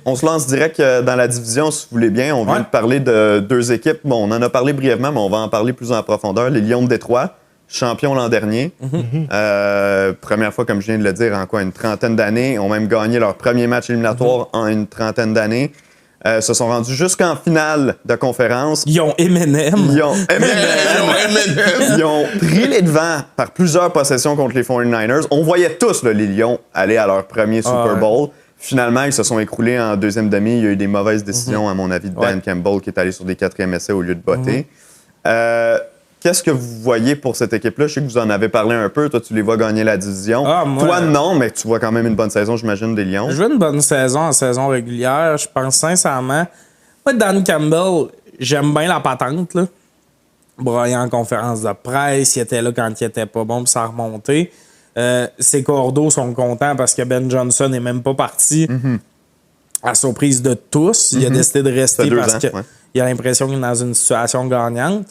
On se lance direct dans la division, si vous voulez bien. On vient de parler de deux équipes. Bon, on en a parlé brièvement, mais on va en parler plus en profondeur. Les Lions de Détroit, champions l'an dernier. Première fois, comme je viens de le dire, en une trentaine d'années. Ont même gagné leur premier match éliminatoire en une trentaine d'années. Se sont rendus jusqu'en finale de conférence. Ils ont M&M. Ils ont pris les devants par plusieurs possessions contre les 49ers. On voyait tous les Lions aller à leur premier Super Bowl. Finalement, ils se sont écroulés en deuxième demi. Il y a eu des mauvaises décisions, à mon avis, de Dan Campbell qui est allé sur des 4e essais au lieu de botter. Qu'est-ce que vous voyez pour cette équipe-là? Je sais que vous en avez parlé un peu. Toi, tu les vois gagner la division. Toi, non, mais tu vois quand même une bonne saison, j'imagine, des Lions. Je vois une bonne saison en saison régulière. Je pense sincèrement... Moi, Dan Campbell, j'aime bien la patente, là. Brailler en conférence de presse, il était là quand il était pas bon, puis ça a remonté. Ses cordeaux sont contents parce que Ben Johnson n'est même pas parti. À surprise de tous. Il a décidé de rester parce qu'il a l'impression qu'il est dans une situation gagnante.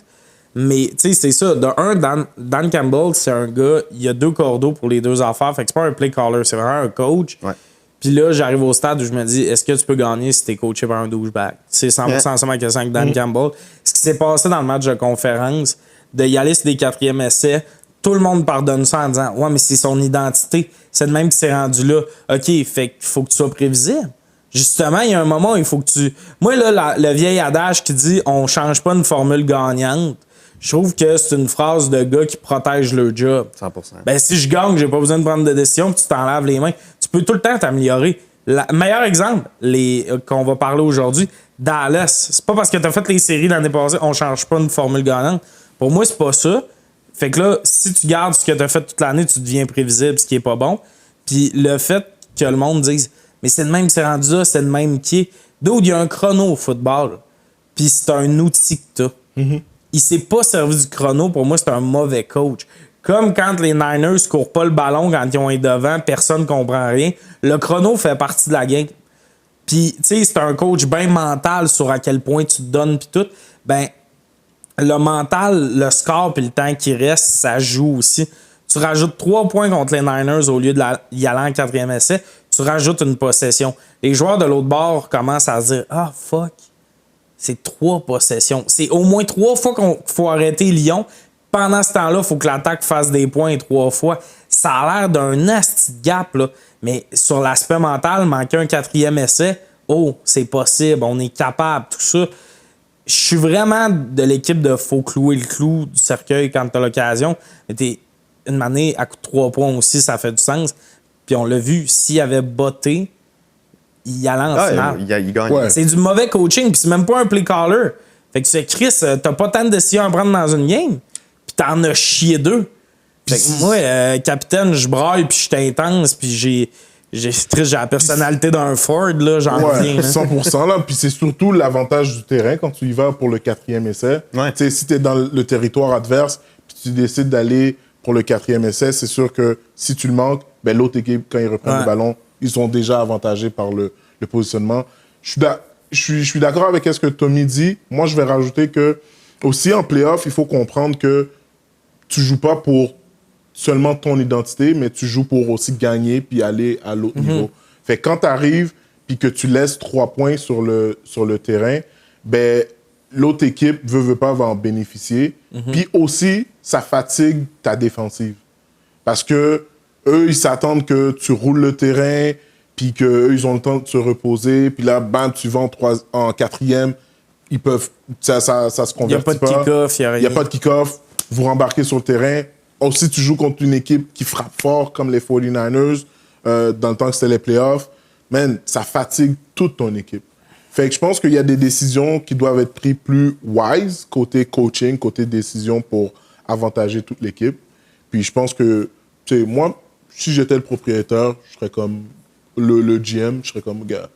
Mais, tu sais, c'est ça. De un, Dan Campbell, c'est un gars, il a 2 cordeaux pour les 2 affaires. Fait que c'est pas un play caller, c'est vraiment un coach. Puis là, j'arrive au stade où je me dis, est-ce que tu peux gagner si t'es coaché par un douchebag? C'est 100% ça ma question avec Dan Campbell. Ce qui s'est passé dans le match de conférence, de y aller sur des 4e essais, tout le monde pardonne ça en disant, ouais, mais c'est son identité. C'est le même qui s'est rendu là. OK, fait qu'il faut que tu sois prévisible. Justement, il y a un moment où il faut que tu... Moi, là, le vieil adage qui dit, on change pas une formule gagnante, je trouve que c'est une phrase de gars qui protège leur job. 100%. Ben, si je gagne, j'ai pas besoin de prendre de décision, puis tu t'en laves les mains. Tu peux tout le temps t'améliorer. Meilleur exemple, qu'on va parler aujourd'hui, Dallas. C'est pas parce que t'as fait les séries l'année passée, on change pas une formule gagnante. Pour moi, c'est pas ça. Fait que là, si tu gardes ce que t'as fait toute l'année, tu deviens prévisible, ce qui est pas bon. Puis le fait que le monde dise, mais c'est le même qui s'est rendu là, c'est le même qui est. D'où il y a un chrono au football. Puis c'est un outil que t'as. Il s'est pas servi du chrono. Pour moi, c'est un mauvais coach. Comme quand les Niners courent pas le ballon quand ils ont un devant, personne comprend rien. Le chrono fait partie de la game. Puis, tu sais, c'est un coach bien mental sur à quel point tu te donnes puis tout. Ben, le mental, le score puis le temps qui reste, ça joue aussi. Tu rajoutes 3 points contre les Niners au lieu d'y aller en 4e essai. Tu rajoutes une possession. Les joueurs de l'autre bord commencent à se dire « Ah, fuck! » C'est 3 possessions. C'est au moins 3 fois qu'il faut arrêter Lyon. Pendant ce temps-là, il faut que l'attaque fasse des points 3 fois. Ça a l'air d'un nasty gap, là. Mais sur l'aspect mental, manquer un 4e essai, c'est possible, on est capable, tout ça. Je suis vraiment de l'équipe de faut clouer le clou du cercueil quand tu as l'occasion. Mais une année à coup de 3 points aussi, ça fait du sens. Puis on l'a vu, s'il avait botté, il allait en finale. Il gagne. C'est du mauvais coaching, puis c'est même pas un play caller. Fait que c'est Chris, t'as pas tant de décisions à prendre dans une game, puis t'en as chié 2. Fait que moi, capitaine, je braille, puis je suis intense, puis j'ai la personnalité d'un Ford, là, j'en reviens. 100%, là. Puis c'est surtout l'avantage du terrain quand tu y vas pour le 4e essai. Tu sais, si t'es dans le territoire adverse, puis tu décides d'aller pour le 4e essai, c'est sûr que si tu le manques, ben l'autre équipe, quand ils reprennent le ballon, ils sont déjà avantagés par le positionnement. Je suis d'accord avec ce que Tommy dit. Moi, je vais rajouter que, aussi en playoff, il faut comprendre que tu joues pas pour seulement ton identité, mais tu joues pour aussi gagner puis aller à l'autre niveau. Fait que quand tu arrives puis que tu laisses 3 points sur le terrain, ben l'autre équipe veut pas va en bénéficier. Puis aussi, ça fatigue ta défensive. Parce que eux, ils s'attendent que tu roules le terrain, puis qu'eux, ils ont le temps de se reposer, puis là, bam, tu vas en 4e, ils peuvent... Ça se convertit pas. Il n'y a pas de kick-off, il n'y a rien. Il n'y a pas de kick-off, vous rembarquez sur le terrain. Aussi, tu joues contre une équipe qui frappe fort, comme les 49ers, dans le temps que c'était les playoffs. Man, ça fatigue toute ton équipe. Fait que je pense qu'il y a des décisions qui doivent être prises plus wise, côté coaching, côté décision pour avantager toute l'équipe. Puis je pense que, tu sais, moi, si j'étais le propriétaire, je serais comme le GM, je serais comme, gars,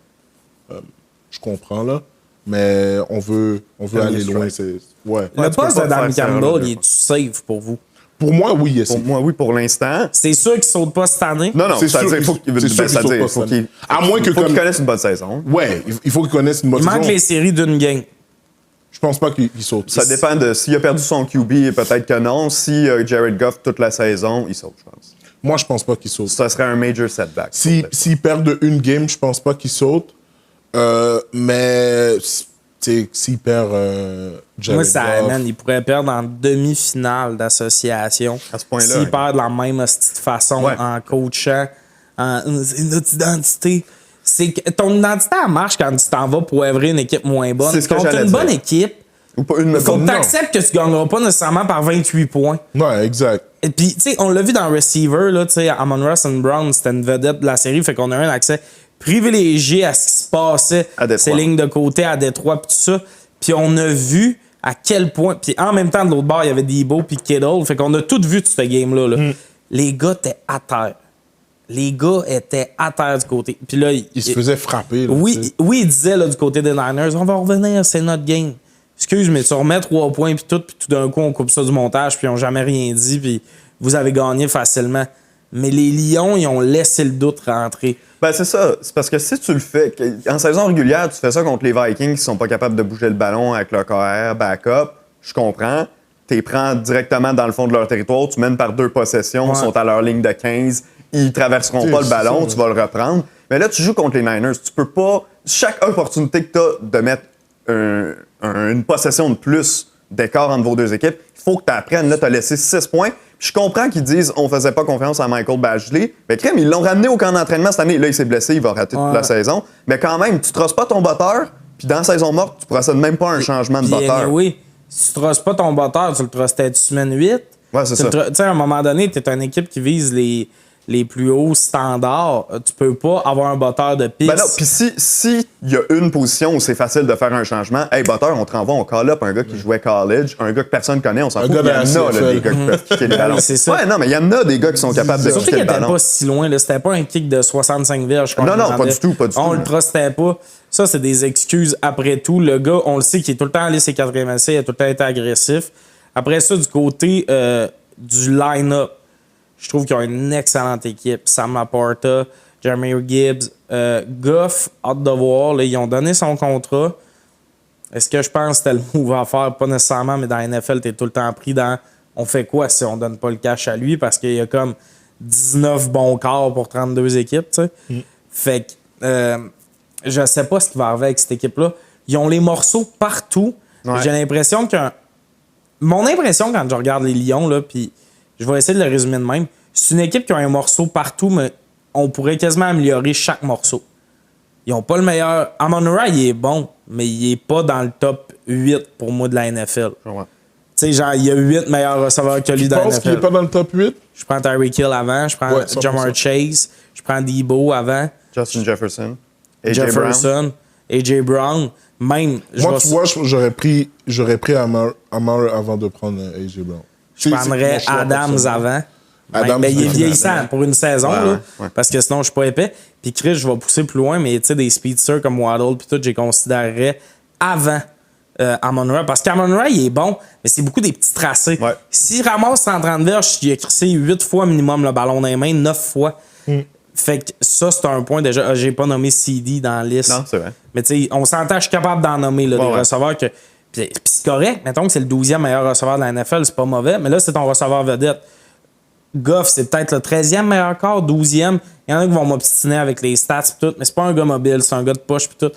je comprends, là, mais on veut aller loin. Le poste de Dan Campbell, il est-tu safe pour vous? Pour moi, oui, il est safe. Pour moi, oui, pour l'instant. C'est sûr qu'il ne saute pas cette année? Non, c'est sûr il faut qu'il à moins que connaisse une bonne saison. Ouais, il faut qu'il connaisse une bonne saison. Il manque les séries d'une game. Je pense pas qu'il saute. Ça dépend de s'il a perdu son QB, peut-être que non. Si Jared Goff toute la saison, il saute, je pense. Moi, je pense pas qu'il saute. Ça serait un major setback. S'il perd de une game, je pense pas qu'il saute. Mais s'il perd Jared Moi, ça Goff, amène. Il pourrait perdre en demi-finale d'association. À ce point-là, S'il hein. perd de la même hostie de façon Ouais. en coachant, c'est notre identité. C'est que ton identité, elle marche quand tu t'en vas pour œuvrer une équipe moins bonne. C'est ce que Contre j'allais une bonne dire. équipe, Ou pas une il faut que Non. tu acceptes que tu gagneras pas nécessairement par 28 points. Ouais, exact. Et puis, tu sais, on l'a vu dans Receiver, là, tu sais, Amon-Ra St. Brown, c'était une vedette de la série, fait qu'on a eu un accès privilégié à ce qui se passait, À Détroit. ces lignes de côté à Détroit, puis tout ça. Puis on a vu à quel point. Puis en même temps, de l'autre bord, il y avait Debo puis Kittle, fait qu'on a tout vu de ce game-là. Là. Les gars étaient à terre. Les gars étaient à terre du côté. Puis là, Il se faisait frapper. Là, tu sais. oui, il disait là, du côté des Niners, on va revenir, c'est notre game. Excuse, mais tu remets 3 points, puis tout d'un coup, on coupe ça du montage, puis ils n'ont jamais rien dit, puis vous avez gagné facilement. Mais les Lions, ils ont laissé le doute rentrer. Ben, c'est ça. C'est parce que si tu le fais, en saison régulière, tu fais ça contre les Vikings qui sont pas capables de bouger le ballon avec leur KR, backup, je comprends. Tu les prends directement dans le fond de leur territoire, tu mènes par 2 possessions, Ouais. ils sont à leur ligne de 15, ils traverseront pas le ballon, tu vas le reprendre. Mais là, tu joues contre les Niners. Tu peux pas. Chaque opportunité que tu as de mettre une possession de plus d'écart entre vos deux équipes, il faut que tu apprennes. Là, tu as laissé 6 points. Puis je comprends qu'ils disent on faisait pas confiance à Michael Badgley. Mais crème, ils l'ont ramené au camp d'entraînement cette année. Là, il s'est blessé, il va rater toute la saison. Mais quand même, tu trosses pas ton botteur, puis dans la saison morte, tu procèdes même pas à un changement de botteur. Oui, si tu trosses pas ton botteur, tu le trustais semaine 8. Ouais, c'est ça. Tu sais, à un moment donné, tu es une équipe qui vise les plus hauts standards. Tu peux pas avoir un botteur de piste. Ben non, puis si y a une position où c'est facile de faire un changement, hey, botteur, on te renvoie, on call-up un gars qui jouait college, un gars que personne connaît, on s'en fout. gars Il y en de la a, là, CFL. des gars qui peuvent kicker les ballons. Oui, c'est ça. Ouais, non, mais il y en a des gars qui sont capables de Surtout kicker qu'il le était ballon. pas si loin. Là. C'était pas un kick de 65 verges. qu'on Non, non, demandait. pas du tout, pas du On tout. le trustait pas. Ça, c'est des excuses après tout. Le gars, on le sait qu'il est tout le temps allé ses 4e essais, il a tout le temps été agressif. Après ça, du côté du line-up, je trouve qu'ils ont une excellente équipe. Sam Laporta, Jeremy Gibbs, Goff, hâte de voir. Là, ils ont donné son contrat. Est-ce que je pense que c'était le move à faire? Pas nécessairement, mais dans la NFL, tu es tout le temps pris dans on fait quoi si on donne pas le cash à lui? Parce qu'il y a comme 19 bons quarts pour 32 équipes. Tu sais. Fait que je sais pas ce qui va arriver avec cette équipe-là. Ils ont les morceaux partout. Ouais. J'ai l'impression que. Mon impression quand je regarde les Lions, là, puis je vais essayer de le résumer de même, c'est une équipe qui a un morceau partout, mais on pourrait quasiment améliorer chaque morceau. Ils ont pas le meilleur. Amon-Ra, il est bon, mais il est pas dans le top 8 pour moi de la NFL. Ouais. Tu sais, genre, il y a 8 meilleurs receveurs que lui Tu dans la penses qu'il est NFL. pas dans le top 8? Je prends Tyreek Hill avant, je prends Ouais, 100%. Jamar Chase, je prends Debo avant, Justin Jefferson. AJ Jefferson, AJ Brown, même. Moi, tu vois, j'aurais pris Amar avant de prendre AJ Brown. Je prendrais C'est mon choix Adams personnel. avant. Adams, Ben, il est c'est vieillissant pour une saison, Ouais, là, ouais. parce que sinon, je suis pas épais. Puis Chris, je vais pousser plus loin, mais tu sais, des speedsters comme Waddle, puis tout, j'ai considérerais avant Amon-Ra. Parce qu'Amon-Ra, il est bon, mais c'est beaucoup des petits tracés. Ouais. S'il ramasse 130 verges, il a crissé 8 fois minimum le ballon dans les mains, 9 fois. Fait que ça, c'est un point déjà. J'ai pas nommé CD dans la liste. Non, c'est vrai. Mais tu sais, on s'entend, je suis capable d'en nommer là, des ouais. receveurs que. Puis c'est correct, mettons que c'est le 12e meilleur receveur de la NFL, c'est pas mauvais, mais là, c'est ton receveur vedette. Goff, c'est peut-être le 13e meilleur quart, 12e. Il y en a qui vont m'obstiner avec les stats et tout, mais c'est pas un gars mobile, c'est un gars de poche et tout.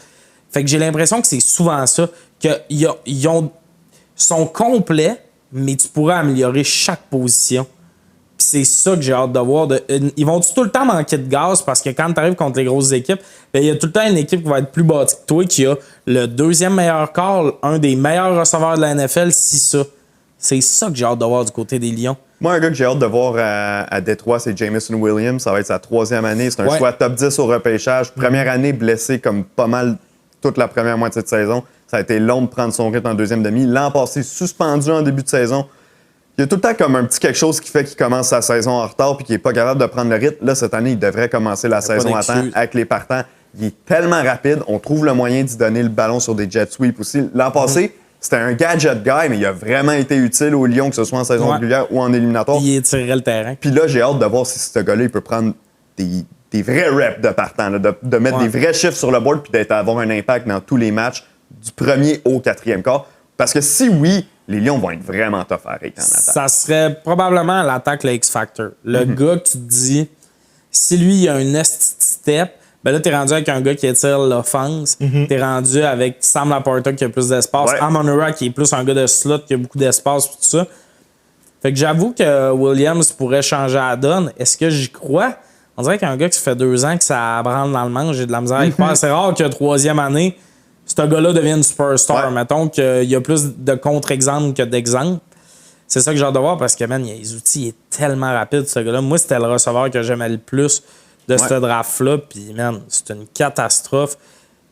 Fait que j'ai l'impression que c'est souvent ça, qu'ils sont complets, mais tu pourrais améliorer chaque position. Puis c'est ça que j'ai hâte de voir. Ils vont tout le temps manquer de gaz parce que quand tu arrives contre les grosses équipes, ben, il y a tout le temps une équipe qui va être plus bâtie que toi, qui a le 2e meilleur quart, un des meilleurs receveurs de la NFL, si ça. C'est ça que j'ai hâte de voir du côté des Lions. Moi, un gars que j'ai hâte de voir à Détroit, c'est Jameson Williams. Ça va être sa 3e année. C'est un Ouais. choix top 10 au repêchage. Première année blessé comme pas mal toute la première moitié de saison. Ça a été long de prendre son rythme en 2e demi. L'an passé, suspendu en début de saison. Il y a tout le temps comme un petit quelque chose qui fait qu'il commence sa saison en retard puis qu'il n'est pas capable de prendre le rythme. Là, cette année, il devrait commencer la saison à temps d'excuse. avec les partants. Il est tellement rapide. On trouve le moyen d'y donner le ballon sur des jet sweeps aussi. L'an passé, c'était un gadget guy, mais il a vraiment été utile aux Lions, que ce soit en saison Ouais. régulière ou en éliminatoire. Il étirerait le terrain. Puis là, j'ai hâte de voir si ce gars-là, il peut prendre des vrais reps de partant, là, de mettre Ouais. des vrais chiffres sur le board puis d'avoir un impact dans tous les matchs du premier au 4e quart. Parce que si oui, les Lions vont être vraiment tough à arrêter en attaque. Ça serait probablement l'attaque, le X-Factor. Le gars que tu te dis, si lui, il a un esti step, Ben là, t'es rendu avec un gars qui étire l'offense. T'es rendu avec Sam Laporta qui a plus d'espace. Ouais. Amon-Ra qui est plus un gars de slot qui a beaucoup d'espace, tout ça. Fait que j'avoue que Williams pourrait changer la donne. Est-ce que j'y crois? On dirait qu'un gars qui fait 2 ans que ça branle dans le manche, j'ai de la misère à y croire. C'est rare que 3e année, ce gars-là devienne superstar. Ouais. Mettons qu'il y a plus de contre-exemples que d'exemples. C'est ça que j'ai hâte de voir parce que, man, il y a les outils, il est tellement rapide, ce gars-là. Moi, c'était le receveur que j'aimais le plus de ce draft-là. Puis, man, c'est une catastrophe.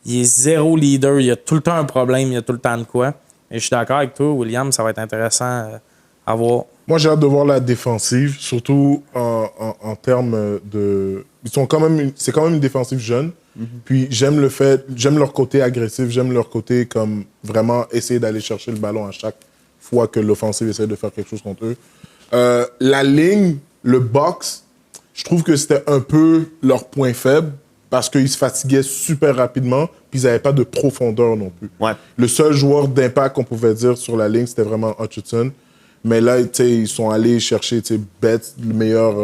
Il est zéro leader. Il y a tout le temps un problème. Il y a tout le temps de quoi. Et je suis d'accord avec toi, William. Ça va être intéressant à voir. Moi, j'ai hâte de voir la défensive, surtout en termes de... C'est quand même une défensive jeune. Puis j'aime leur côté agressif, j'aime leur côté comme vraiment essayer d'aller chercher le ballon à chaque fois que l'offensive essaie de faire quelque chose contre eux. La ligne, le box, je trouve que c'était un peu leur point faible parce qu'ils se fatiguaient super rapidement puis ils n'avaient pas de profondeur non plus. Ouais. Le seul joueur d'impact qu'on pouvait dire sur la ligne, c'était vraiment Hutchinson. Mais là, ils sont allés chercher Betts, le meilleur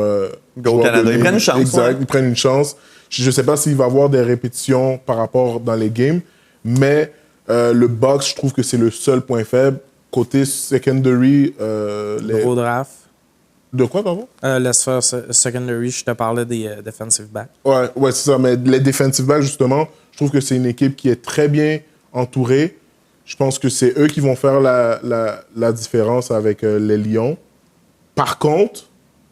Go Canada. Ils prennent une chance. Exact, Ouais. ils prennent une chance. Je ne sais pas s'il va y avoir des répétitions par rapport dans les games, mais le box, je trouve que c'est le seul point faible. Côté secondary, Gros draft. De quoi, pardon? Laisse faire secondary, je te parlais des defensive backs. Ouais, c'est ça. Mais les defensive backs, justement, je trouve que c'est une équipe qui est très bien entourée. Je pense que c'est eux qui vont faire la différence avec les Lions. Par contre,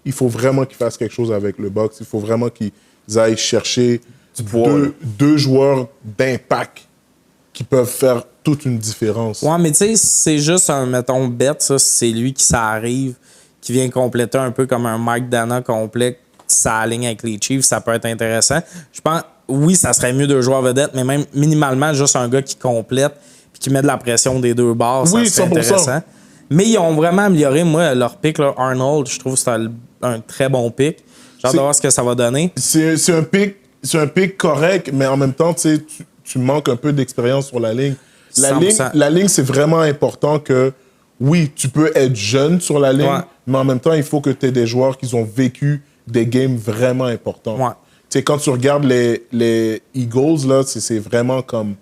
il faut vraiment qu'ils fassent quelque chose avec le box. Il faut vraiment qu'ils aillent chercher deux joueurs d'impact qui peuvent faire toute une différence. Ouais, mais tu sais, c'est juste un, mettons, bête, ça, c'est lui qui ça arrive, qui vient compléter un peu comme un Mike Dana complet, ça aligne avec les Chiefs, ça peut être intéressant. Je pense, oui, ça serait mieux 2 joueurs vedettes, mais même minimalement, juste un gars qui complète puis qui met de la pression des 2 bords, Oui, ça serait 100%. intéressant. Mais ils ont vraiment amélioré, moi, leur pick, là, Arnold, je trouve que c'est un très bon pick. J'ai hâte de voir ce que ça va donner. C'est un pick correct, mais en même temps, tu manques un peu d'expérience sur la ligne. 100%. La ligne, c'est vraiment important que, oui, tu peux être jeune sur la ligne, Ouais. mais en même temps, il faut que tu aies des joueurs qui ont vécu des games vraiment importants. Ouais. Tu sais, quand tu regardes les Eagles, là, c'est vraiment comme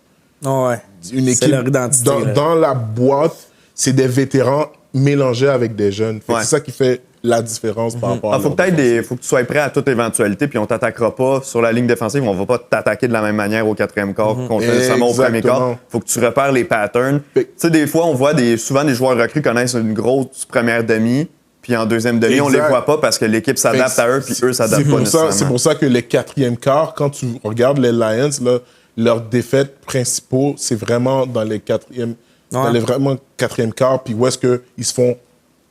Ouais. une C'est équipe. leur identité. là. Dans la boîte, c'est des vétérans mélangés avec des jeunes. Fait que Ouais. c'est ça qui fait la différence par rapport à Faut leur défense. faut que tu sois prêt à toute éventualité, puis on t'attaquera pas sur la ligne défensive. On va pas t'attaquer de la même manière au 4e quart qu'on le fait nécessairement au premier quart. Exactement. Faut que tu repères les patterns. Fait- Tu sais, des fois, on voit souvent des joueurs recrues connaissent une grosse première demi, puis en deuxième demi, on les Exact. voit pas parce que l'équipe s'adapte à eux, puis eux s'adaptent pas nécessairement. C'est pour ça que les 4e quarts, quand tu regardes les Lions, là, leurs défaites principaux, c'est vraiment dans les 4e, dans les vraiment 4e quarts, puis où est-ce qu'ils se font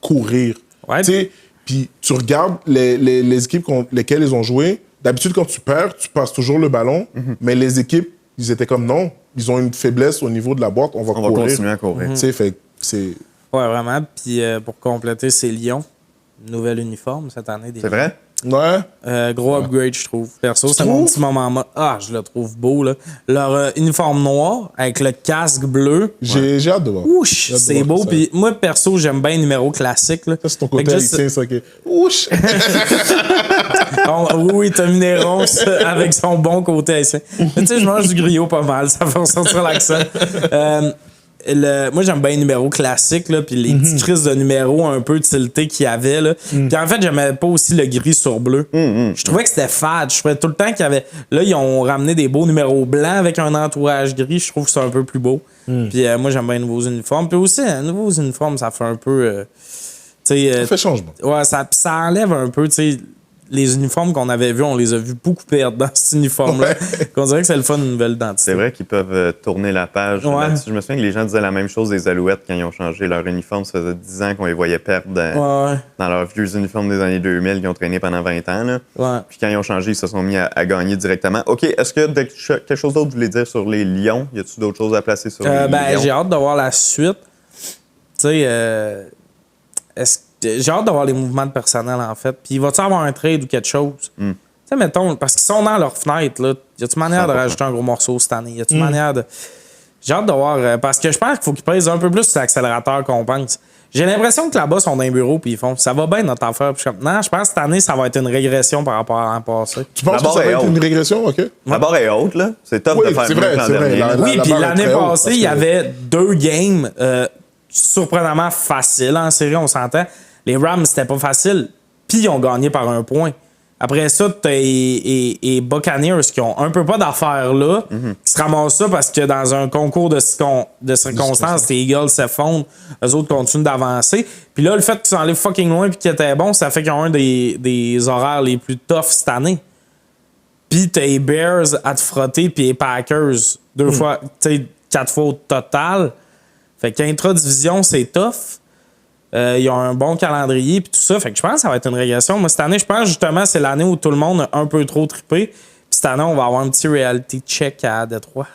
courir. Ouais. Tu sais, puis tu regardes les équipes lesquelles ils ont joué. D'habitude, quand tu perds, tu passes toujours le ballon, mais les équipes, ils étaient comme non, ils ont une faiblesse au niveau de la boîte, on va On courir. va continuer à courir. Tu sais, fait que c'est... Ouais, vraiment. Puis pour compléter, c'est Lyon. Nouvel uniforme cette année. C'est vrai? Ouais. Gros upgrade, je trouve. Perso, c'est trouves? mon petit moment. Je le trouve beau, là. Leur uniforme noir avec le casque bleu. J'ai hâte de voir. Ouch, J'ai hâte de c'est voir beau. ça. Puis moi, perso, j'aime bien les numéros classiques. Là. Ça, c'est ton Fait côté que juste- haïtien, ça, qui est... Ouch! Oui, Tommy Ronce avec son bon côté haïtien. Mais tu sais, je mange du griot pas mal, ça fait ressortir l'accent. Moi, j'aime bien les numéros classiques, là, puis les petites crises de numéros un peu tiltés qu'il y avait. Là. Puis en fait, j'aimais pas aussi le gris sur bleu. Je trouvais que c'était fade. Je trouvais tout le temps qu'il y avait... Là, ils ont ramené des beaux numéros blancs avec un entourage gris. Je trouve que c'est un peu plus beau. Puis moi, j'aime bien les nouveaux uniformes. Puis aussi, les nouveaux uniformes, ça fait un peu... tu sais, Ça fait changement. Ouais, ça enlève un peu, tu sais, les uniformes qu'on avait vus, on les a vus beaucoup perdre dans cet uniforme-là. Ouais. Qu'on dirait que c'est le fun, une nouvelle identité. C'est vrai qu'ils peuvent tourner la page Ouais. là-dessus. Je me souviens que les gens disaient la même chose des Alouettes quand ils ont changé leur uniforme. Ça faisait 10 ans qu'on les voyait perdre Ouais, dans leurs vieux uniformes des années 2000 qu'ils ont traîné pendant 20 ans. Là. ouais. Puis quand ils ont changé, ils se sont mis à gagner directement. OK, est-ce que quelque chose d'autre vous voulez dire sur les Lions? Y a-t-il d'autres choses à placer sur les Lions? J'ai hâte de voir la suite. Tu sais, j'ai hâte de voir les mouvements de personnel, en fait. Puis, va-tu avoir un trade ou quelque chose? Tu sais, mettons, parce qu'ils sont dans leur fenêtre, là. Y a-tu manière de 100%. rajouter un gros morceau cette année? Y a-tu manière de. J'ai hâte de voir, parce que je pense qu'il faut qu'ils pèsent un peu plus sur l'accélérateur qu'on pense. J'ai l'impression que là-bas, ils sont dans un bureau puis ils font ça va bien notre affaire. Puis je suis comme, non, je pense que cette année, ça va être une régression par rapport à l'an passé. Tu penses que ça va être une régression? OK. La barre est haute, là. C'est top de faire c'est mieux vrai, que l'an c'est vrai. dernier. Oui, puis barre est l'année très haute, passée, parce il y que- avait 2 games surprenamment faciles en série, on s'entend. Les Rams, c'était pas facile, puis ils ont gagné par 1 point. Après ça, t'as les Buccaneers qui ont un peu pas d'affaires là, qui se ramassent ça parce que dans un concours de circonstances, les Eagles s'effondrent, eux autres continuent d'avancer. Puis là, le fait qu'ils sont allés fucking loin puis qu'ils étaient bons, ça fait qu'ils ont un des horaires les plus toughs cette année. Puis t'as les Bears à te frotter, puis les Packers 2 fois, tu sais, 4 fois au total. Fait qu'intra-division, c'est tough. Ils ont un bon calendrier puis tout ça. Fait que je pense que ça va être une régression. Moi, cette année, je pense justement c'est l'année où tout le monde a un peu trop trippé. Puis cette année, on va avoir un petit reality check à Détroit.